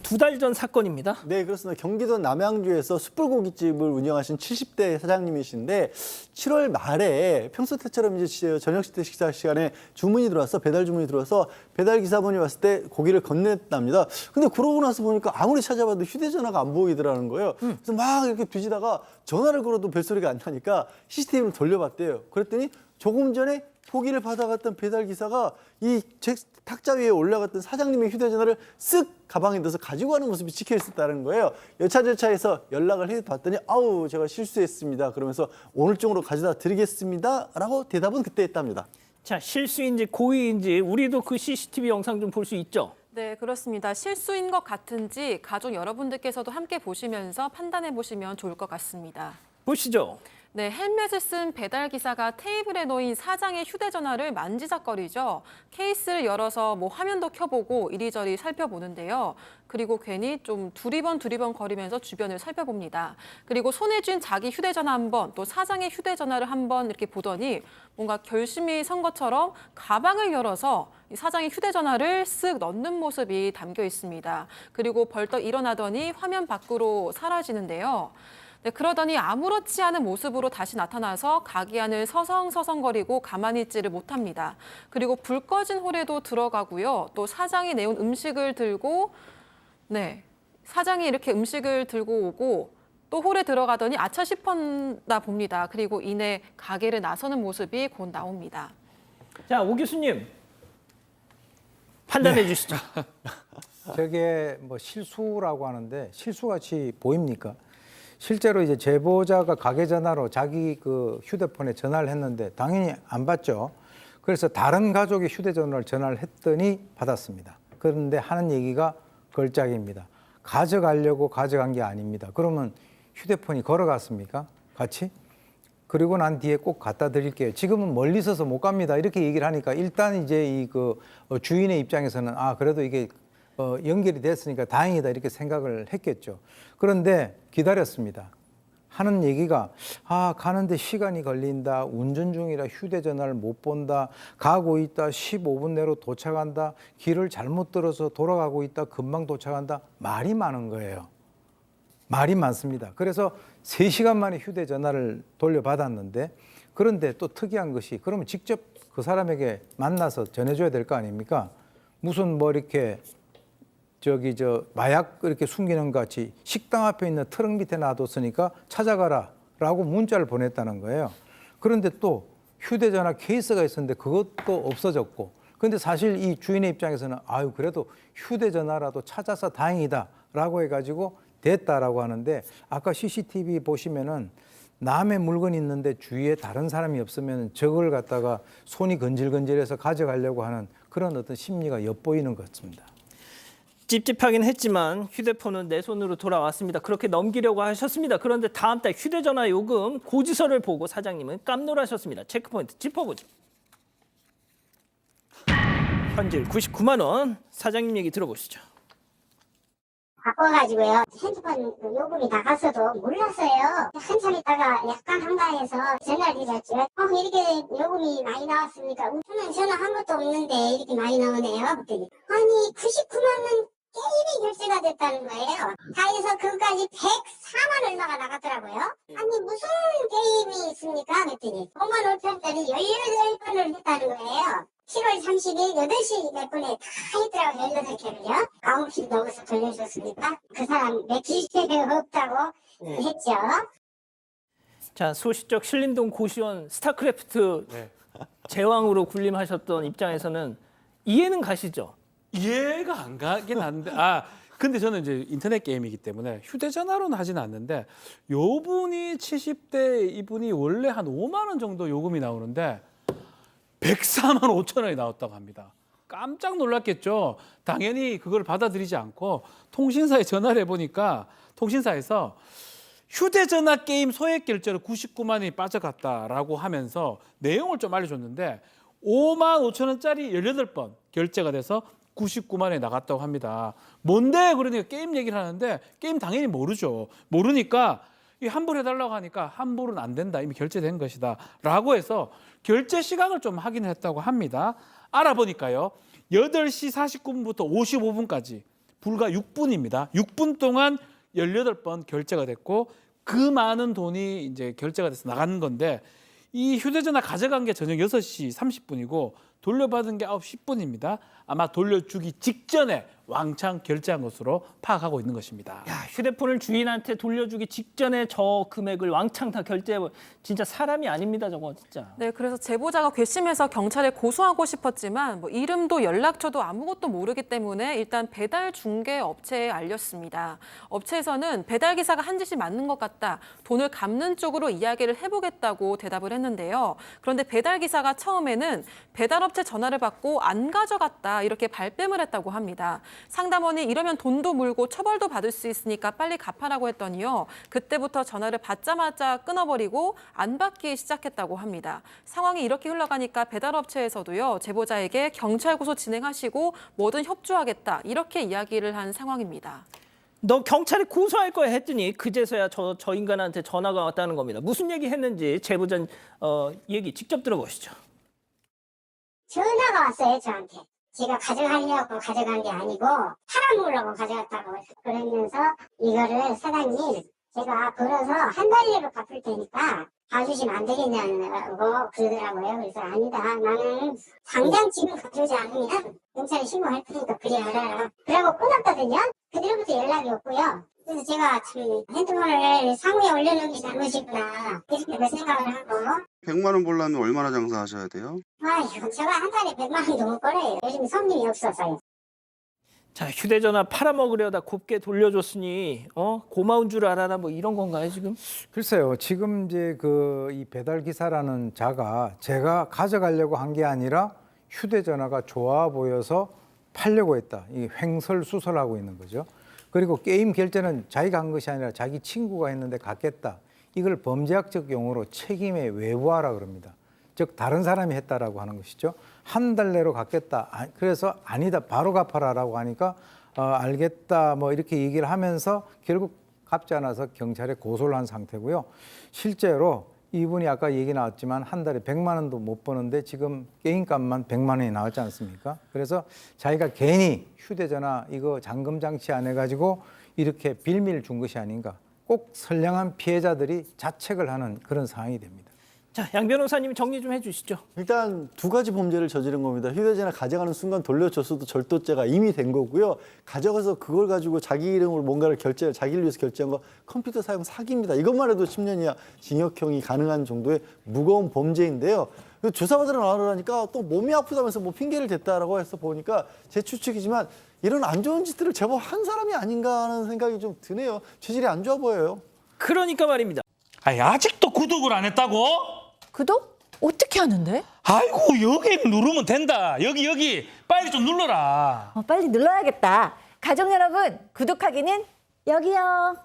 지금 2달 전 사건입니다. 네, 그렇습니다. 경기도 남양주에서 숯불고기집을 운영하신 70대 사장님이신데 7월 말에 평소 때처럼 이제 저녁 식사 시간에 주문이 들어와서 배달 주문이 들어와서 배달 기사분이 왔을 때 고기를 건넸답니다. 근데 그러고 나서 보니까 아무리 찾아봐도 휴대전화가 안 보이더라는 거예요. 그래서 막 이렇게 뒤지다가 전화를 걸어도 벨소리가 안 나니까 CCTV를 돌려봤대요. 그랬더니 조금 전에 고기를 받아갔던 배달 기사가 이 탁자 위에 올라갔던 사장님의 휴대전화를 쓱 가방에 넣어서 가지고 가는 모습이 찍혀 있었다는 거예요. 여차저차해서 연락을 해봤더니 아우 제가 실수했습니다. 그러면서 오늘 중으로 가져다 드리겠습니다. 라고 대답은 그때 했답니다. 자, 실수인지 고의인지 우리도 그 CCTV 영상 좀 볼 수 있죠? 네, 그렇습니다. 실수인 것 같은지 가족 여러분들께서도 함께 보시면서 판단해 보시면 좋을 것 같습니다. 보시죠. 네, 헬멧을 쓴 배달 기사가 테이블에 놓인 사장의 휴대전화를 만지작거리죠. 케이스를 열어서 화면도 켜보고 이리저리 살펴보는데요. 그리고 괜히 좀 두리번 거리면서 주변을 살펴봅니다. 그리고 손에 쥔 자기 휴대전화 한 번, 또 사장의 휴대전화를 한 번 이렇게 보더니 뭔가 결심이 선 것처럼 가방을 열어서 사장의 휴대전화를 쓱 넣는 모습이 담겨 있습니다. 그리고 벌떡 일어나더니 화면 밖으로 사라지는데요. 네, 그러더니 아무렇지 않은 모습으로 다시 나타나서 가게 안을 서성서성거리고 가만히 있지를 못합니다. 그리고 불 꺼진 홀에도 들어가고요. 또 사장이 내온 음식을 들고 사장이 이렇게 음식을 들고 오고 또 홀에 들어가더니 아차 싶었나 봅니다. 그리고 이내 가게를 나서는 모습이 곧 나옵니다. 자, 오 교수님 판단해 주시죠. 저게 실수라고 하는데 실수같이 보입니까? 실제로 이제 제보자가 가게 전화로 자기 그 휴대폰에 전화를 했는데 당연히 안 받죠. 그래서 다른 가족의 휴대전화를 전화를 했더니 받았습니다. 그런데 하는 얘기가 걸작입니다. 가져가려고 가져간 게 아닙니다. 그러면 휴대폰이 걸어갔습니까? 같이? 그리고 난 뒤에 꼭 갖다 드릴게요. 지금은 멀리 있어서 못 갑니다. 이렇게 얘기를 하니까 일단 이제 주인의 입장에서는 그래도 이게 연결이 됐으니까 다행이다 이렇게 생각을 했겠죠. 그런데 기다렸습니다. 하는 얘기가 가는데 시간이 걸린다. 운전 중이라 휴대전화를 못 본다. 가고 있다. 15분 내로 도착한다. 길을 잘못 들어서 돌아가고 있다. 금방 도착한다. 말이 많은 거예요. 말이 많습니다. 그래서 3시간 만에 휴대전화를 돌려받았는데 그런데 또 특이한 것이 그러면 직접 그 사람에게 만나서 전해줘야 될 거 아닙니까? 무슨 이렇게 마약 이렇게 숨기는 것 같이 식당 앞에 있는 트럭 밑에 놔뒀으니까 찾아가라 라고 문자를 보냈다는 거예요. 그런데 또 휴대전화 케이스가 있었는데 그것도 없어졌고 그런데 사실 이 주인의 입장에서는 그래도 휴대전화라도 찾아서 다행이다 라고 해가지고 됐다라고 하는데 아까 CCTV 보시면은 남의 물건이 있는데 주위에 다른 사람이 없으면 저걸 갖다가 손이 건질건질해서 가져가려고 하는 그런 어떤 심리가 엿보이는 것 같습니다. 찝찝하긴 했지만 휴대폰은 내 손으로 돌아왔습니다. 그렇게 넘기려고 하셨습니다. 그런데 다음 달 휴대전화 요금 고지서를 보고 사장님은 깜놀하셨습니다. 체크포인트 짚어보죠. 현질 99만 원. 사장님 얘기 들어보시죠. 바꿔가지고요. 핸드폰 요금이 나갔어도 몰랐어요. 한참 있다가 약간 한가해서 전화를 드렸죠. 이렇게 요금이 많이 나왔습니까? 저는 전화 한 것도 없는데 이렇게 많이 나오네요. 그랬더니 99만 원 게임이 결제가 됐다는 거예요. 다 해서 그까지 104만 얼마가 나갔더라고요. 무슨 게임이 있습니까? 그랬더니 5만 5천짜리 18번을 했다는 거예요. 7월 30일 8시 몇 분에 다 했더라고요. 18개를요. 9시 넘어서 돌려줬으니까 그 사람 맥힐 데가 없다고 했죠. 자, 소시적 신림동 고시원 스타크래프트 제왕으로 군림하셨던 입장에서는 이해는 가시죠? 이해가 안 가긴 한데 근데 저는 이제 인터넷 게임이기 때문에 휴대전화로는 하진 않는데 요분이 70대 이분이 원래 한 5만 원 정도 요금이 나오는데 104만 5천 원이 나왔다고 합니다. 깜짝 놀랐겠죠. 당연히 그걸 받아들이지 않고 통신사에 전화를 해보니까 통신사에서 휴대전화 게임 소액 결제로 99만 원이 빠져갔다라고 하면서 내용을 좀 알려줬는데 5만 5천 원짜리 18번 결제가 돼서 99만 원에 나갔다고 합니다. 뭔데? 그러니까 게임 얘기를 하는데 게임 당연히 모르죠. 모르니까 환불해달라고 하니까 환불은 안 된다. 이미 결제된 것이다. 라고 해서 결제 시간을 좀 확인했다고 합니다. 알아보니까요. 8시 49분부터 55분까지 불과 6분입니다. 6분 동안 18번 결제가 됐고 그 많은 돈이 이제 결제가 돼서 나간 건데 이 휴대전화 가져간 게 저녁 6시 30분이고 돌려받은 게 9시 10분입니다. 아마 돌려주기 직전에 왕창 결제한 것으로 파악하고 있는 것입니다. 야, 휴대폰을 주인한테 돌려주기 직전에 저 금액을 왕창 다 결제해. 진짜 사람이 아닙니다, 저거 진짜. 네, 그래서 제보자가 괘씸해서 경찰에 고소하고 싶었지만 뭐 이름도 연락처도 아무것도 모르기 때문에 일단 배달 중개 업체에 알렸습니다. 업체에서는 배달 기사가 한 짓이 맞는 것 같다. 돈을 갚는 쪽으로 이야기를 해보겠다고 대답을 했는데요. 그런데 배달 기사가 처음에는 배달업체 전화를 받고 안 가져갔다 이렇게 발뺌을 했다고 합니다. 상담원이 이러면 돈도 물고 처벌도 받을 수 있으니까 빨리 갚아라고 했더니요. 그때부터 전화를 받자마자 끊어버리고 안 받기 시작했다고 합니다. 상황이 이렇게 흘러가니까 배달업체에서도요. 제보자에게 경찰 고소 진행하시고 뭐든 협조하겠다 이렇게 이야기를 한 상황입니다. 너 경찰에 고소할 거야 했더니 그제서야 저 인간한테 전화가 왔다는 겁니다. 무슨 얘기 했는지 제보자 얘기 직접 들어보시죠. 전화가 왔어요, 저한테. 제가 가져가려고 가져간 게 아니고 팔아먹으려고 가져갔다고 그러면서 이거를 사장님 제가 벌어서 한 달내로 갚을 테니까 봐주시면 안 되겠냐고 그러더라고요. 그래서 아니다. 나는 당장 지금 갚지 않으면 경찰에 신고할 테니까 그래 알아라. 그러고 끊었거든요. 그대로부터 연락이 없고요. 그래서 제가 참 핸드폰을 상위에 올려놓은 게 잘못이구나 이렇게 그 생각을 하고 100만 원 벌려면 얼마나 장사하셔야 돼요? 아이고 제가 한 달에 100만 원도 못 벌어요. 요즘 손님이 없어서요. 자, 휴대전화 팔아먹으려다 곱게 돌려줬으니 고마운 줄 알아라 뭐 이런 건가요 지금? 글쎄요. 지금 이제 이 배달 기사라는 자가 제가 가져가려고 한 게 아니라 휴대전화가 좋아 보여서 팔려고 했다. 이 횡설수설하고 있는 거죠. 그리고 게임 결제는 자기가 한 것이 아니라 자기 친구가 했는데 갚겠다. 이걸 범죄학적 용어로 책임의 외부하라 그럽니다. 즉 다른 사람이 했다라고 하는 것이죠. 한 달 내로 갚겠다. 그래서 아니다. 바로 갚아라라고 하니까 알겠다. 뭐 이렇게 얘기를 하면서 결국 갚지 않아서 경찰에 고소를 한 상태고요. 실제로 이분이 아까 얘기 나왔지만 한 달에 100만 원도 못 버는데 지금 게임값만 100만 원이 나왔지 않습니까? 그래서 자기가 괜히 휴대전화 이거 잠금 장치 안 해가지고 이렇게 빌미를 준 것이 아닌가. 꼭 선량한 피해자들이 자책을 하는 그런 상황이 됩니다. 자, 양 변호사님 정리 좀 해주시죠. 일단 두 가지 범죄를 저지른 겁니다. 휴대전화 가져가는 순간 돌려줬어도 절도죄가 이미 된 거고요. 가져가서 그걸 가지고 자기 이름으로 뭔가를 자기를 위해서 결제한 거 컴퓨터 사용 사기입니다. 이것만 해도 10년 이하 징역형이 가능한 정도의 무거운 범죄인데요. 조사받으러 나오라니까 또 몸이 아프다면서 뭐 핑계를 댔다라고 해서 보니까 제 추측이지만 이런 안 좋은 짓들을 제법 한 사람이 아닌가 하는 생각이 좀 드네요. 체질이 안 좋아 보여요. 그러니까 말입니다. 아니, 아직도 구독을 안 했다고? 구독? 어떻게 하는데? 아이고, 여기 누르면 된다. 여기 빨리 좀 눌러라. 빨리 눌러야겠다. 가족 여러분, 구독하기는 여기요.